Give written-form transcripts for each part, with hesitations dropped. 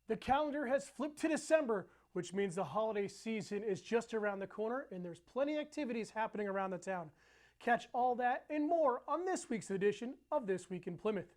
The calendar has flipped to December, which means the holiday season is just around the corner and there's plenty of activities happening around the town. Catch all that and more on this week's edition of This Week in Plymouth.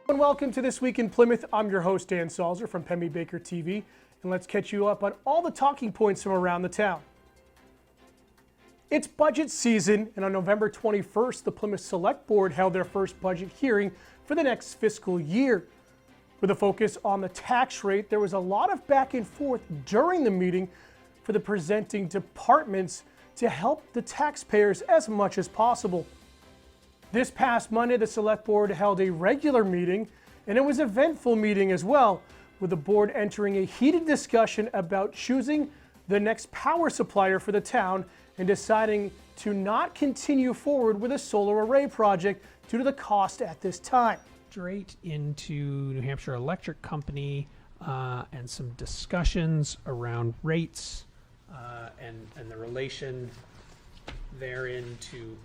And welcome to This Week in Plymouth. I'm your host, Dan Salzer from Pemmy Baker TV, and let's catch you up on all the talking points from around the town. It's budget season, and on November 21st, the Plymouth Select Board held their first budget hearing for the next fiscal year. With a focus on the tax rate, there was a lot of back and forth during the meeting for the presenting departments to help the taxpayers as much as possible. This past Monday, the Select Board held a regular meeting, and it was an eventful meeting as well, with the board entering a heated discussion about choosing the next power supplier for the town and deciding to not continue forward with a solar array project due to the cost at this time. Straight into New Hampshire Electric Company and some discussions around rates and the relation therein to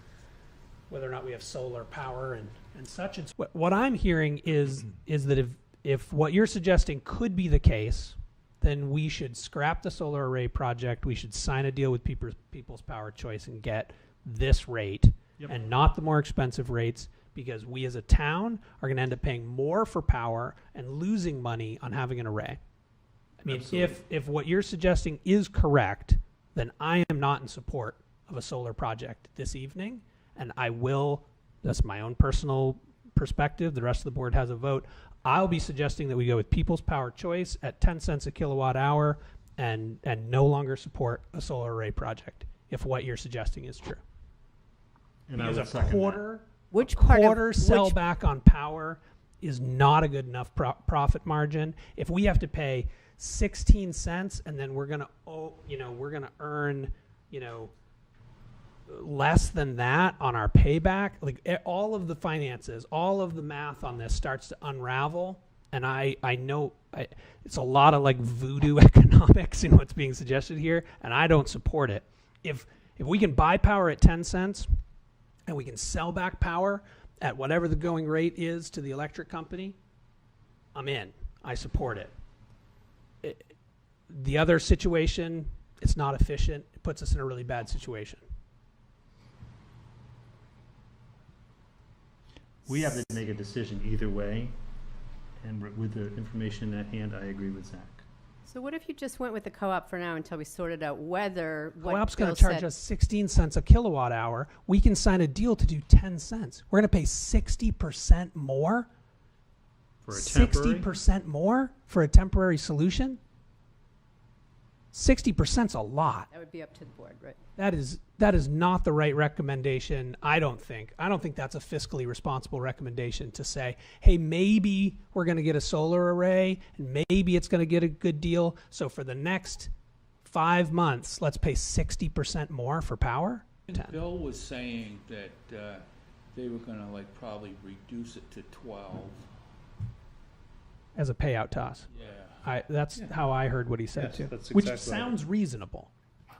whether or not we have solar power and such. And what I'm hearing is that if what you're suggesting could be the case, then we should scrap the solar array project. We should sign a deal with People's Power Choice and get this rate and not the more expensive rates, because we as a town are going to end up paying more for power and losing money on having an array. I mean, if what you're suggesting is correct, then I am not in support of a solar project this evening. And I will, that's my own personal perspective, the rest of the board has a vote, I'll be suggesting that we go with People's Power Choice at 10 cents a kilowatt hour and no longer support a solar array project, if what you're suggesting is true. And because I would second quarter, Which a part quarter of sell back on power is not a good enough profit margin. If we have to pay 16 cents and then we're going to earn, less than that on our payback, like all of the finances, all of the math on this starts to unravel. And I know it's a lot of like voodoo economics in what's being suggested here, and I don't support it. If we can buy power at 10 cents and we can sell back power at whatever the going rate is to the electric company, I'm in. I support it. The other situation, it's not efficient. It puts us in a really bad situation. We have to make a decision either way, and with the information at hand, I agree with Zach. So what if you just went with the co-op for now until we sorted out whether what Co-op's going Bill to charge said- us 16 cents a kilowatt hour. We can sign a deal to do 10 cents. We're going to pay 60% more? For a temporary? 60% more for a temporary solution? 60%'s a lot. That would be up to the board, right? That is not the right recommendation, I don't think. I don't think that's a fiscally responsible recommendation to say, hey, maybe we're going to get a solar array and maybe it's going to get a good deal. So for the next 5 months, let's pay 60% more for power. Bill was saying that they were going to probably reduce it to 12. As a payout to us. Yeah. That's how I heard what he said too, that's which exactly sounds reasonable.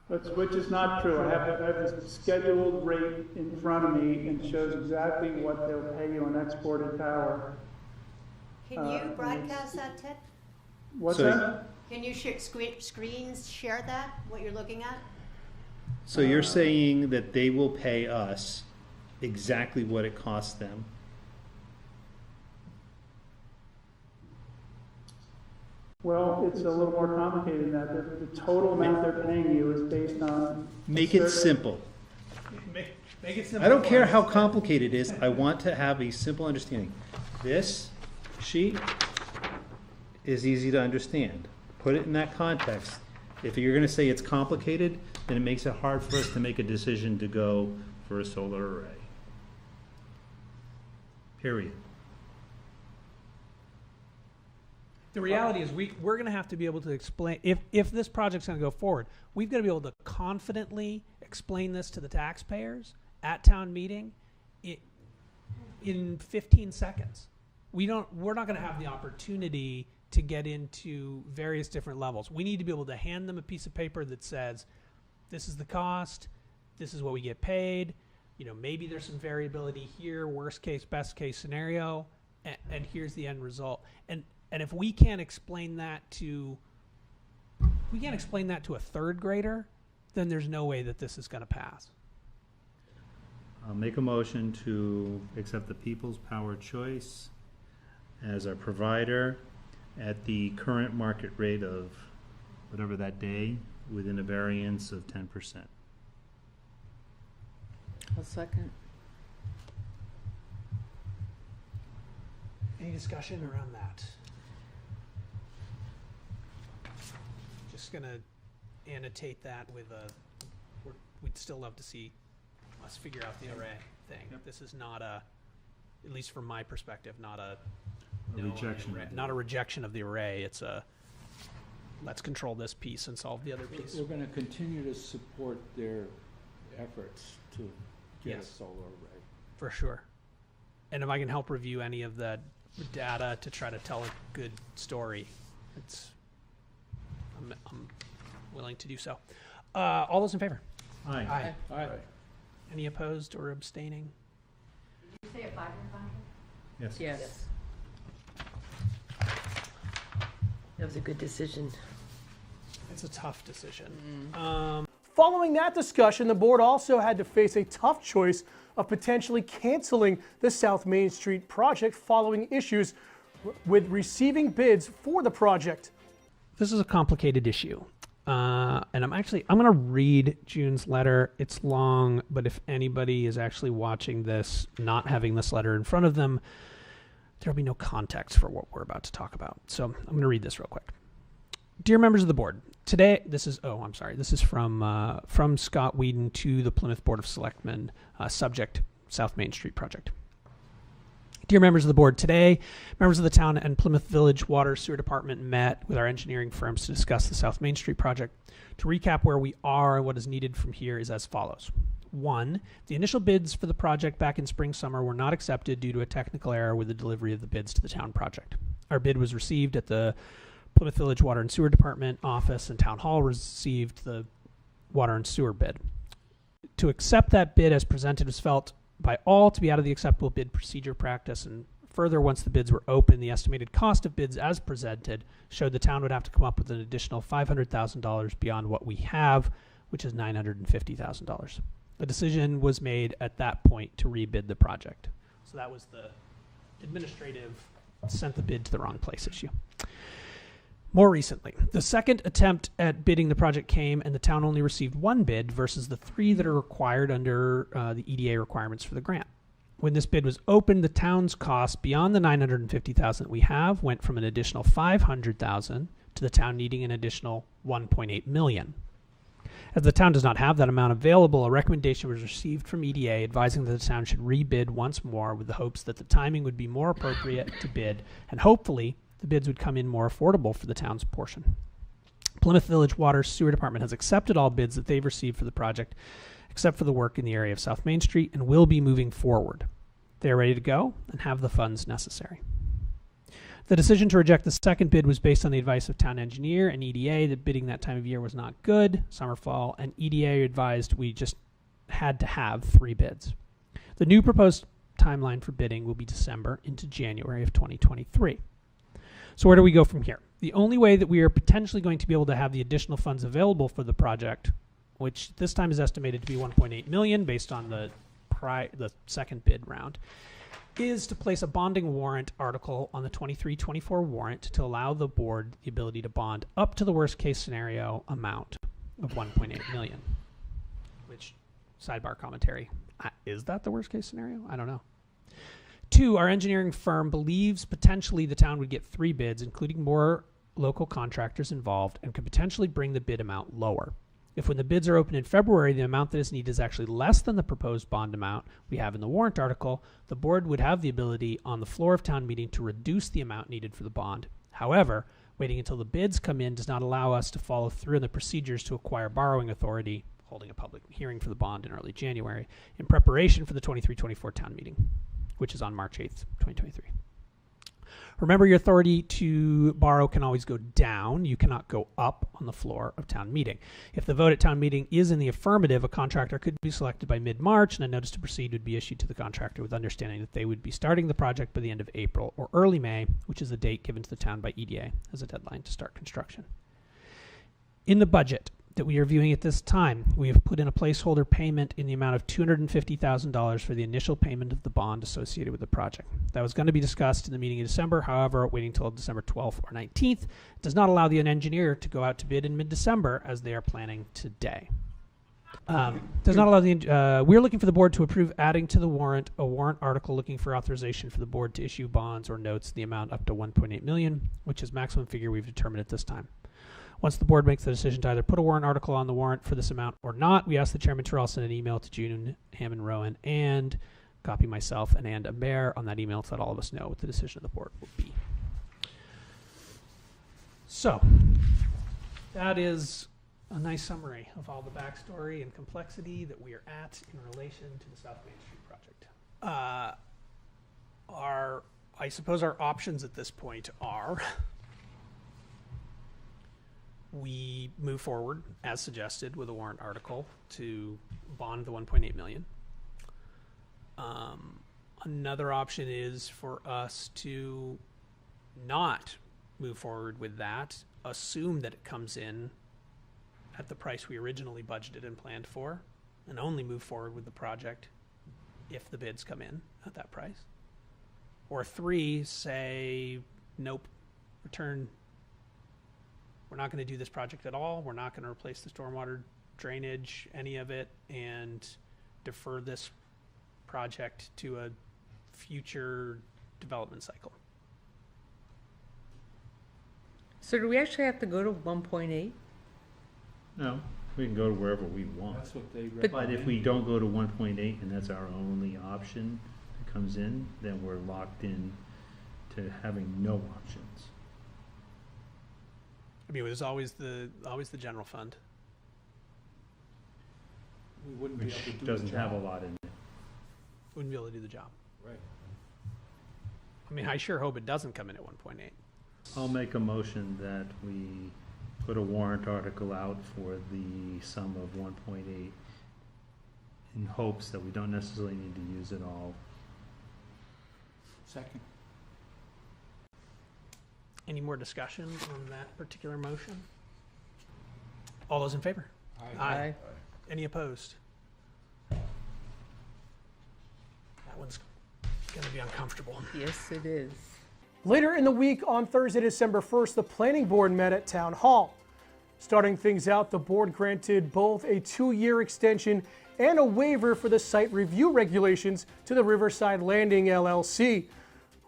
Which is not true. I have the scheduled rate in front of me and shows exactly what they'll pay you on exported power. Can you broadcast that, Ted? What's So- that? Can you screens share that, what you're looking at? So you're saying that they will pay us exactly what it costs them? Well, it's a little more complicated than that. The total amount they're paying you is based on. Make it simple. Make it simple. I don't care how complicated it is, I want to have a simple understanding. This sheet is easy to understand. Put it in that context. If you're going to say it's complicated, then it makes it hard for us to make a decision to go for a solar array. Period. The reality is we're going to have to be able to explain, if this project's going to go forward, we've got to be able to confidently explain this to the taxpayers at town meeting in 15 seconds. we're not going to have the opportunity to get into various different levels. We need to be able to hand them a piece of paper that says, this is the cost, this is what we get paid, maybe there's some variability here, worst case, best case scenario, and here's the end result. And if we can't explain that to a third grader, then there's no way that this is going to pass. I'll make a motion to accept the People's Power Choice as our provider at the current market rate of whatever that day, within a variance of 10%. I'll second. Any discussion around that? Just going to annotate that with we'd still love to see us figure out the array thing. Yep. This is not at least from my perspective, not a Rejection. not a rejection of the array. It's let's control this piece and solve the other piece. We're gonna continue to support their efforts to get a Yes. solar array. For sure. And if I can help review any of the data to try to tell a good story, I'm willing to do so. All those in favor? Aye. Aye. All right. Any opposed or abstaining? Did you say a 5-year contract? Yes. Yes. That was a good decision. It's a tough decision. Following that discussion, the board also had to face a tough choice of potentially canceling the South Main Street project following issues with receiving bids for the project. This is a complicated issue. And I'm going to read June's letter. It's long, but if anybody is actually watching this, not having this letter in front of them, there'll be no context for what we're about to talk about. So I'm going to read this real quick. Dear members of the board, today, this is from Scott Whedon to the Plymouth Board of Selectmen, subject South Main Street project. Dear members of the board, today, members of the town and Plymouth Village Water Sewer Department met with our engineering firms to discuss the South Main Street project. To recap where we are and what is needed from here is as follows. 1, the initial bids for the project back in spring-summer were not accepted due to a technical error with the delivery of the bids to the town project. Our bid was received at the Plymouth Village Water and Sewer Department office, and Town Hall received the water and sewer bid. To accept that bid as presented was felt by all to be out of the acceptable bid procedure practice, and further, once the bids were open, the estimated cost of bids as presented showed the town would have to come up with an additional $500,000 beyond what we have, which is $950,000. A decision was made at that point to rebid the project. So that was the administrative sent the bid to the wrong place issue. More recently, the second attempt at bidding the project came, and the town only received 1 bid versus the 3 that are required under the EDA requirements for the grant. When this bid was opened, the town's cost beyond the $950,000 that we have went from an additional $500,000 to the town needing an additional $1.8 million. As the town does not have that amount available, a recommendation was received from EDA advising that the town should rebid once more with the hopes that the timing would be more appropriate to bid, and hopefully the bids would come in more affordable for the town's portion. Plymouth Village Water Sewer Department has accepted all bids that they've received for the project, except for the work in the area of South Main Street, and will be moving forward. They are ready to go and have the funds necessary. The decision to reject the second bid was based on the advice of town engineer and EDA that bidding that time of year was not good, summer, fall, and EDA advised we just had to have 3 bids. The new proposed timeline for bidding will be December into January of 2023. So where do we go from here? The only way that we are potentially going to be able to have the additional funds available for the project, which this time is estimated to be $1.8 million based on the second bid round, is to place a bonding warrant article on the 23-24 warrant to allow the board the ability to bond up to the worst case scenario amount of $1.8 million. Which, sidebar commentary, is that the worst case scenario? I don't know. 2, our engineering firm believes potentially the town would get 3 bids, including more local contractors involved, and could potentially bring the bid amount lower. If when the bids are open in February, the amount that is needed is actually less than the proposed bond amount we have in the warrant article, the board would have the ability on the floor of town meeting to reduce the amount needed for the bond. However, waiting until the bids come in does not allow us to follow through on the procedures to acquire borrowing authority, holding a public hearing for the bond in early January, in preparation for the 23-24 town meeting, which is on March 8th, 2023. Remember, your authority to borrow can always go down. You cannot go up on the floor of town meeting. If the vote at town meeting is in the affirmative, a contractor could be selected by mid-March, and a notice to proceed would be issued to the contractor with understanding that they would be starting the project by the end of April or early May, which is the date given to the town by EDA as a deadline to start construction. In the budget that we are viewing at this time, we have put in a placeholder payment in the amount of $250,000 for the initial payment of the bond associated with the project. That was going to be discussed in the meeting in December. However, waiting until December 12th or 19th does not allow the engineer to go out to bid in mid-December as they are planning today. Does not allow the. We're looking for the board to approve adding to the warrant a warrant article looking for authorization for the board to issue bonds or notes in the amount up to $1.8 million, which is maximum figure we've determined at this time. Once the board makes the decision to either put a warrant article on the warrant for this amount or not, we ask the chairman to send an email to June, Hammond, Rowan, and copy myself and Ann Bear on that email to let all of us know what the decision of the board will be. So, that is a nice summary of all the backstory and complexity that we are at in relation to the South Main Street project. I suppose our options at this point are we move forward as suggested with a warrant article to bond the 1.8 million. Another option is for us to not move forward with that, assume that it comes in at the price we originally budgeted and planned for, and only move forward with the project if the bids come in at that price. Or 3, say, nope, return. We're not going to do this project at all. We're not going to replace the stormwater drainage, any of it, and defer this project to a future development cycle. So do we actually have to go to 1.8? No, we can go to wherever we want. That's what they But recommend. if we don't go to 1.8 and that's our only option that comes in, then we're locked in to having no options. I mean, there's always the general fund. We wouldn't be able to Which do the doesn't have a job. lot in it. Wouldn't be able to do the job. Right. I mean, I sure hope it doesn't come in at 1.8. I'll make a motion that we put a warrant article out for the sum of 1.8 in hopes that we don't necessarily need to use it all. Second. Any more discussion on that particular motion? All those in favor? Aye. Any opposed? That one's going to be uncomfortable. Yes, it is. Later in the week, on Thursday, December 1st, the planning board met at Town Hall. Starting things out, the board granted both a 2-year extension and a waiver for the site review regulations to the Riverside Landing LLC,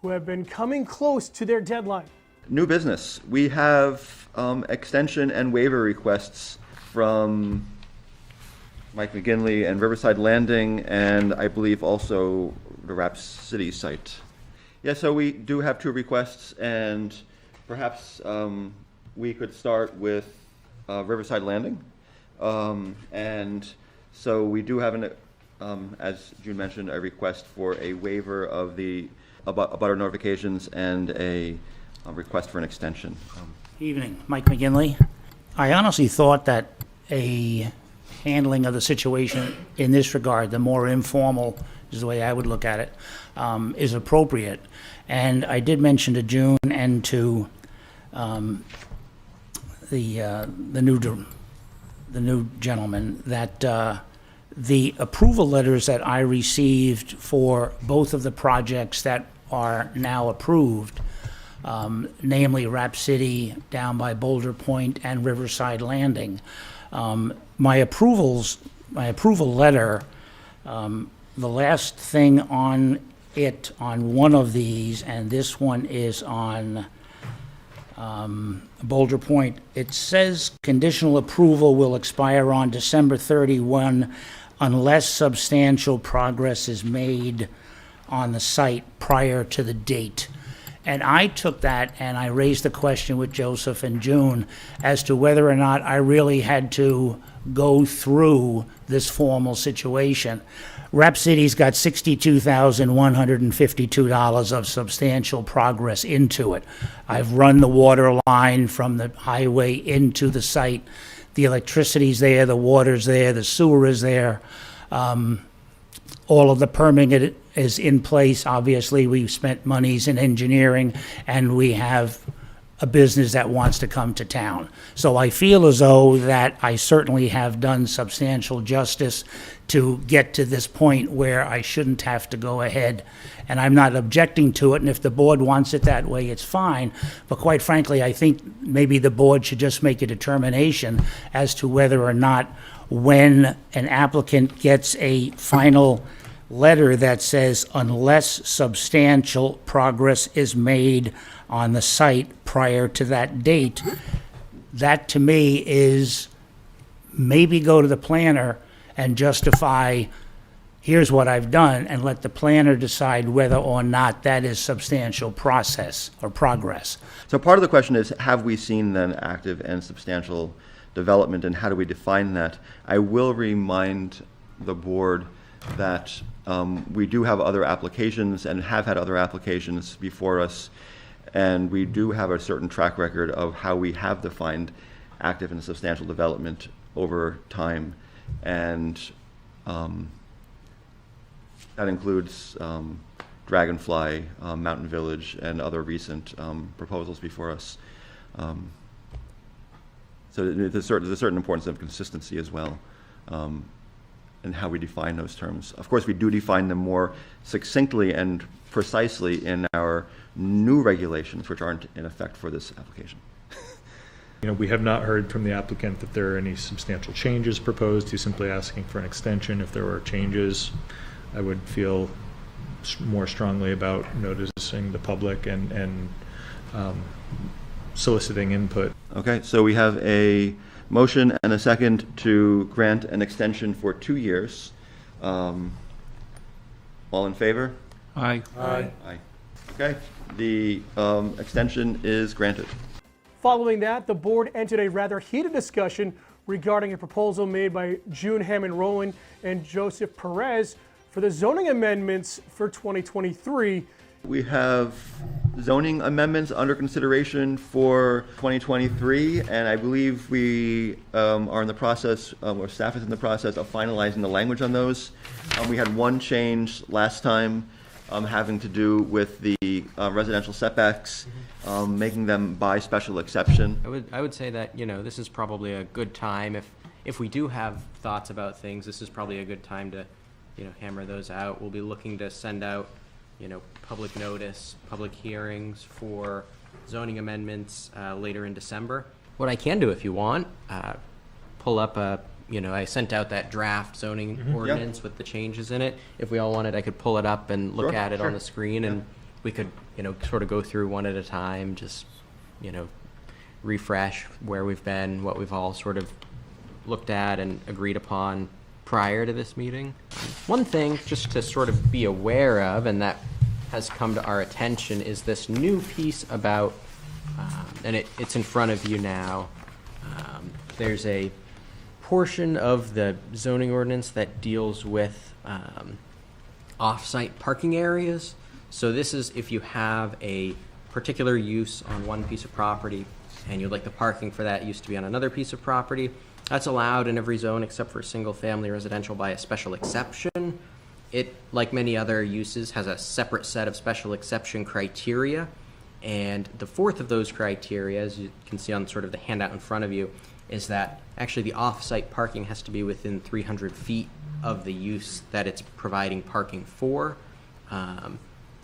who have been coming close to their deadline. New business. We have extension and waiver requests from Mike McGinley and Riverside Landing, and I believe also the Rap City site. Yeah, so we do have 2 requests, and perhaps we could start with Riverside Landing. And so we do have, as June mentioned, a request for a waiver of the abutter notifications and a request for an extension. Evening, Mike McGinley. I honestly thought that a handling of the situation in this regard, the more informal is the way I would look at it, is appropriate. And I did mention to June and to the new gentleman that the approval letters that I received for both of the projects that are now approved, namely Rap City down by Boulder Point and Riverside Landing. My approval letter, the last thing on it on one of these, and this one is on Boulder Point, it says conditional approval will expire on December 31 unless substantial progress is made on the site prior to the date. And I took that and I raised the question with Joseph and June as to whether or not I really had to go through this formal situation. Rep City's got $62,152 of substantial progress into it. I've run the water line from the highway into the site. The electricity's there, the water's there, the sewer is there. All of the permitting is in place. Obviously, we've spent monies in engineering, and we have a business that wants to come to town. So I feel as though that I certainly have done substantial justice to get to this point where I shouldn't have to go ahead. And I'm not objecting to it, and if the board wants it that way, it's fine. But quite frankly, I think maybe the board should just make a determination as to whether or not, when an applicant gets a final letter that says, unless substantial progress is made on the site prior to that date, that to me is maybe go to the planner and justify, here's what I've done, and let the planner decide whether or not that is substantial process or progress. So part of the question is, have we seen then active and substantial development, and how do we define that? I will remind the board that we do have other applications and have had other applications before us, and we do have a certain track record of how we have defined active and substantial development over time. And that includes Dragonfly, Mountain Village, and other recent proposals before us. So there's a certain importance of consistency as well, in how we define those terms. Of course, we do define them more succinctly and precisely in our new regulations, which aren't in effect for this application. We have not heard from the applicant that there are any substantial changes proposed. He's simply asking for an extension. If there were changes, I would feel more strongly about noticing the public and soliciting input. Okay, so we have a motion and a second to grant an extension for 2 years. All in favor? Aye. Aye. Aye. Okay, the extension is granted. Following that, the board entered a rather heated discussion regarding a proposal made by June Hammond Rowland and Joseph Perez for the zoning amendments for 2023. We have zoning amendments under consideration for 2023, and I believe we are in the process, or staff is in the process of finalizing the language on those. We had one change last time having to do with the residential setbacks, making them by special exception. I would say that, this is probably a good time. If we do have thoughts about things, this is probably a good time to, hammer those out. We'll be looking to send out, public notice, public hearings for zoning amendments later in December. What I can do if you want, pull up I sent out that draft zoning ordinance with the changes in it. If we all wanted, I could pull it up and look at it on the screen, and we could, sort of go through one at a time, just, refresh where we've been, what we've all sort of looked at and agreed upon prior to this meeting. One thing just to sort of be aware of, and that has come to our attention, is this new piece about, and it's in front of you now, there's a portion of the zoning ordinance that deals with off-site parking areas. So this is if you have a particular use on one piece of property and you'd like the parking for that use to be on another piece of property. That's allowed in every zone except for single-family residential by a special exception. It, like many other uses, has a separate set of special exception criteria. And the fourth of those criteria, as you can see on sort of the handout in front of you, is that actually the off-site parking has to be within 300 feet of the use that it's providing parking for. And,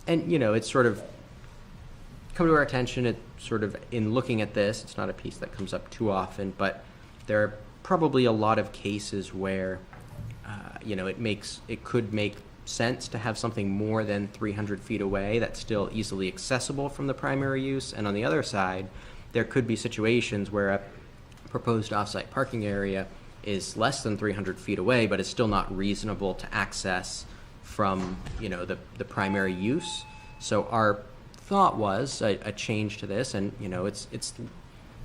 it's sort of come to our attention, it sort of, in looking at this, it's not a piece that comes up too often, but there are probably a lot of cases where, it could make sense to have something more than 300 feet away that's still easily accessible from the primary use. And on the other side, there could be situations where a proposed off-site parking area is less than 300 feet away, but it's still not reasonable to access from, the primary use. So our thought was a change to this, and, it's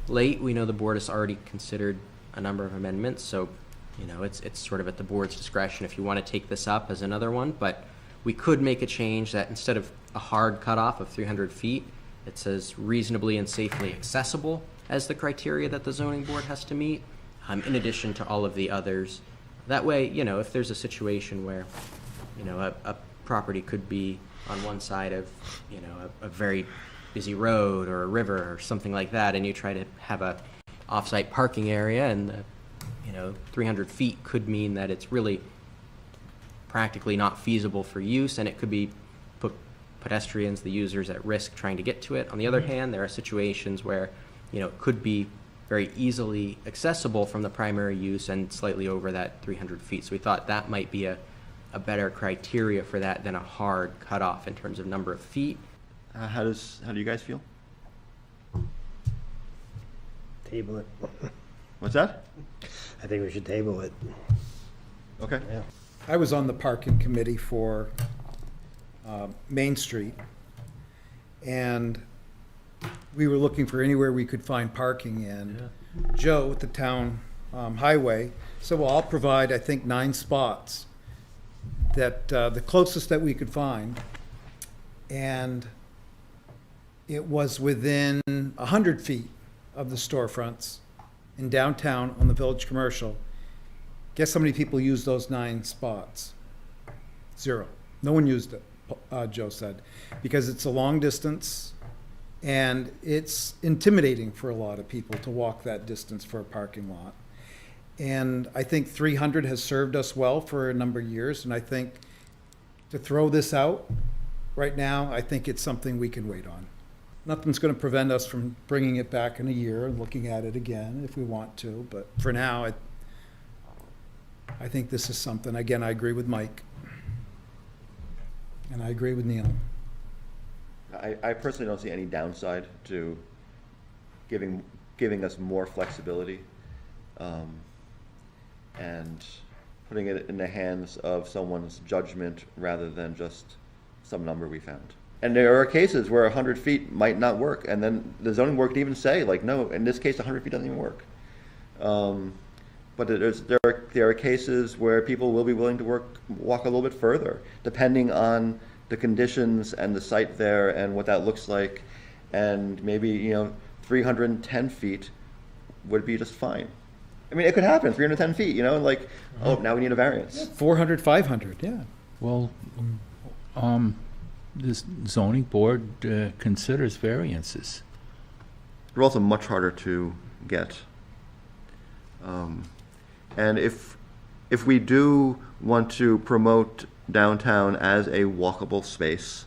late. We know the board has already considered a number of amendments, so it's sort of at the board's discretion if you want to take this up as another one, but we could make a change that instead of a hard cutoff of 300 feet, it says reasonably and safely accessible as the criteria that the zoning board has to meet, in addition to all of the others. That way, if there's a situation where, a property could be on one side of, a very busy road or a river or something like that, and you try to have a off-site parking area, and 300 feet could mean that it's really practically not feasible for use, and it could be put pedestrians, the users, at risk trying to get to it. On the other hand, there are situations where, it could be very easily accessible from the primary use and slightly over that 300 feet. So we thought that might be a better criteria for that than a hard cutoff in terms of number of feet. How do you guys feel? Table it. What's that? I think we should table it. Okay. Yeah. I was on the parking committee for Main Street, and we were looking for anywhere we could find parking, and Joe at the town highway said, well, I'll provide, I think, 9 spots, that the closest that we could find, and it was within 100 feet of the storefronts in downtown on the Village Commercial. Guess how many people used those 9 spots? 0. No one used it, Joe said, because it's a long distance and it's intimidating for a lot of people to walk that distance for a parking lot. And I think 300 has served us well for a number of years, and I think to throw this out right now, I think it's something we can wait on. Nothing's going to prevent us from bringing it back in a year and looking at it again if we want to, but for now, I think this is something, again, I agree with Mike. And I agree with Neil. I personally don't see any downside to giving us more flexibility, and putting it in the hands of someone's judgment rather than just some number we found. And there are cases where 100 feet might not work, and then the zoning board could even say, like, no, in this case, 100 feet doesn't even work. But there are cases where people will be willing to walk a little bit further, depending on the conditions and the site there and what that looks like. And maybe, 310 feet would be just fine. I mean, it could happen, 310 feet, oh, now we need a variance. 400, 500, yeah. Well, this zoning board considers variances. They're also much harder to get. And if we do want to promote downtown as a walkable space,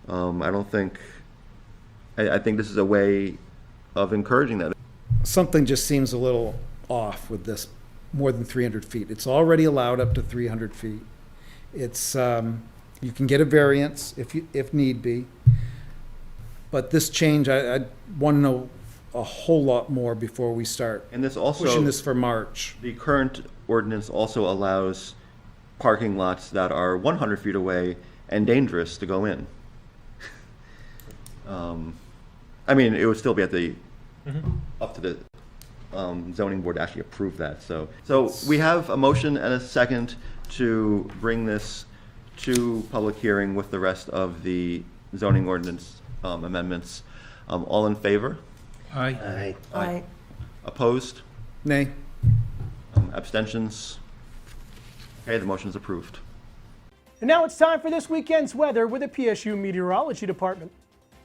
I think this is a way of encouraging that. Something just seems a little off with this, more than 300 feet. It's already allowed up to 300 feet. It's, you can get a variance if need be. But this change, I want to know a whole lot more before we start And this also, pushing this for March. The current ordinance also allows parking lots that are 100 feet away and dangerous to go in. I mean, it would still be up to the zoning board to actually approve that. So we have a motion and a second to bring this to public hearing with the rest of the zoning ordinance amendments. All in favor? Aye. Aye. Opposed? Nay. Abstentions? Okay, the motion is approved. And now it's time for this weekend's weather with the PSU Meteorology Department.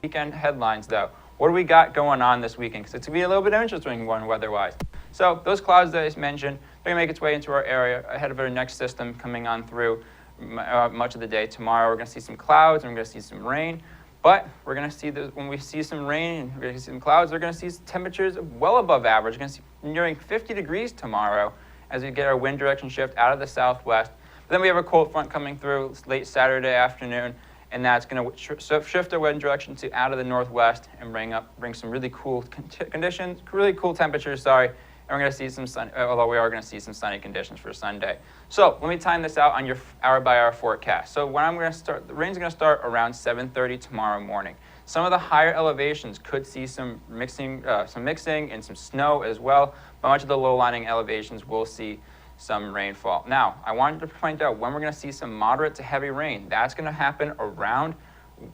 Weekend headlines, though. What do we got going on this weekend? Because it's going to be a little bit interesting one weather-wise. So those clouds that I mentioned, they're going to make its way into our area ahead of our next system coming on through much of the day. Tomorrow we're going to see some clouds and we're going to see some rain. But we're going to see when we see some rain and we're going to see some clouds, we're going to see temperatures well above average. We're going to see nearing 50 degrees tomorrow as we get our wind direction shift out of the southwest. But then we have a cold front coming through late Saturday afternoon, and that's going to shift our wind direction to out of the northwest and bring some really cool conditions, really cool temperatures, and we're going to see some sun, although we are going to see some sunny conditions for Sunday. So let me time this out on your hour-by-hour forecast. So when I'm going to start, the rain's going to start around 7:30 tomorrow morning. Some of the higher elevations could see some mixing and some snow as well, but much of the low-lying elevations will see some rainfall. Now, I wanted to point out when we're going to see some moderate to heavy rain. That's going to happen around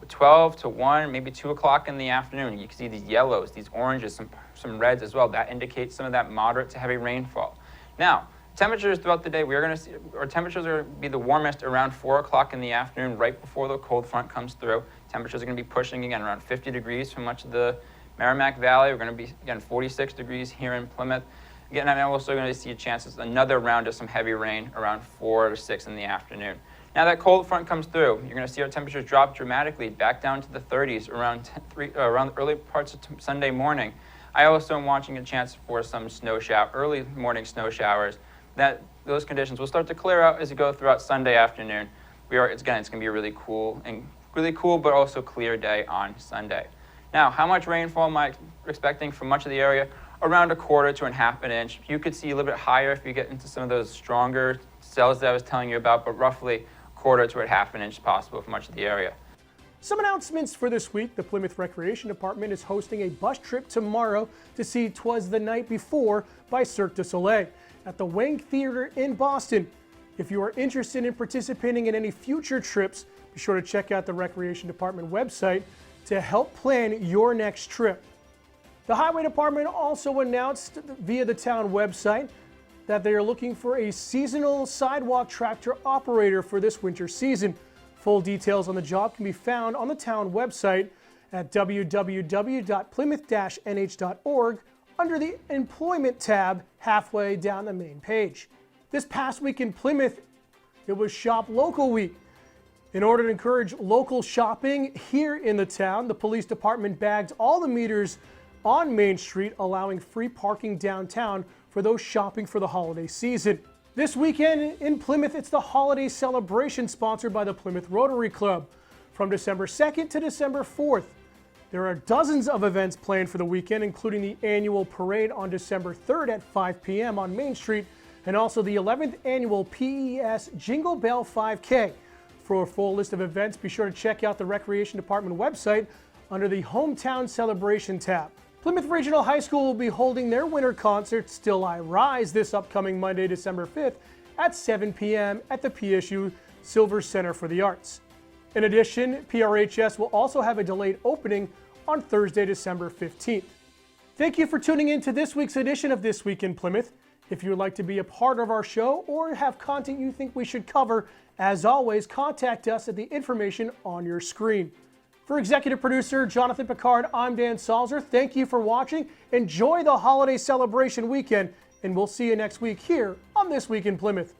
12 to 1, maybe 2 o'clock in the afternoon. You can see these yellows, these oranges, some reds as well. That indicates some of that moderate to heavy rainfall. Now, temperatures throughout the day, we're going to see, our temperatures are going to be the warmest around 4 o'clock in the afternoon, right before the cold front comes through. Temperatures are going to be pushing again around 50 degrees for much of the Merrimack Valley. We're going to be, again, 46 degrees here in Plymouth. Again, I'm also going to see chances, another round of some heavy rain around 4 to 6 in the afternoon. Now that cold front comes through, you're going to see our temperatures drop dramatically back down to the 30s around around the early parts of Sunday morning. I also am watching a chance for some early morning snow showers. Those conditions will start to clear out as you go throughout Sunday afternoon. It's going to be a really cool but also clear day on Sunday. Now, how much rainfall am I expecting for much of the area? Around 1/4 to 1/2 inch. You could see a little bit higher if you get into some of those stronger cells that I was telling you about, but roughly 1/4 to 1/2 inch possible for much of the area. Some announcements for this week. The Plymouth Recreation Department is hosting a bus trip tomorrow to see 'Twas the Night Before by Cirque du Soleil at the Wang Theater in Boston. If you are interested in participating in any future trips, be sure to check out the Recreation Department website to help plan your next trip. The Highway Department also announced via the town website that they are looking for a seasonal sidewalk tractor operator for this winter season. Full details on the job can be found on the town website at www.plymouth-nh.org under the Employment tab halfway down the main page. This past week in Plymouth, it was Shop Local Week. In order to encourage local shopping here in the town, the police department bagged all the meters on Main Street, allowing free parking downtown for those shopping for the holiday season. This weekend in Plymouth, it's the holiday celebration sponsored by the Plymouth Rotary Club from December 2nd to December 4th. There are dozens of events planned for the weekend, including the annual parade on December 3rd at 5 p.m. on Main Street, and also the 11th annual PES Jingle Bell 5K. For a full list of events, be sure to check out the Recreation Department website under the Hometown Celebration tab. Plymouth Regional High School will be holding their winter concert, Still I Rise, this upcoming Monday, December 5th at 7 p.m. at the PSU Silver Center for the Arts. In addition, PRHS will also have a delayed opening on Thursday, December 15th. Thank you for tuning in to this week's edition of This Week in Plymouth. If you would like to be a part of our show or have content you think we should cover, as always, contact us at the information on your screen. For executive producer Jonathan Picard, I'm Dan Salzer. Thank you for watching. Enjoy the holiday celebration weekend, and we'll see you next week here on This Week in Plymouth.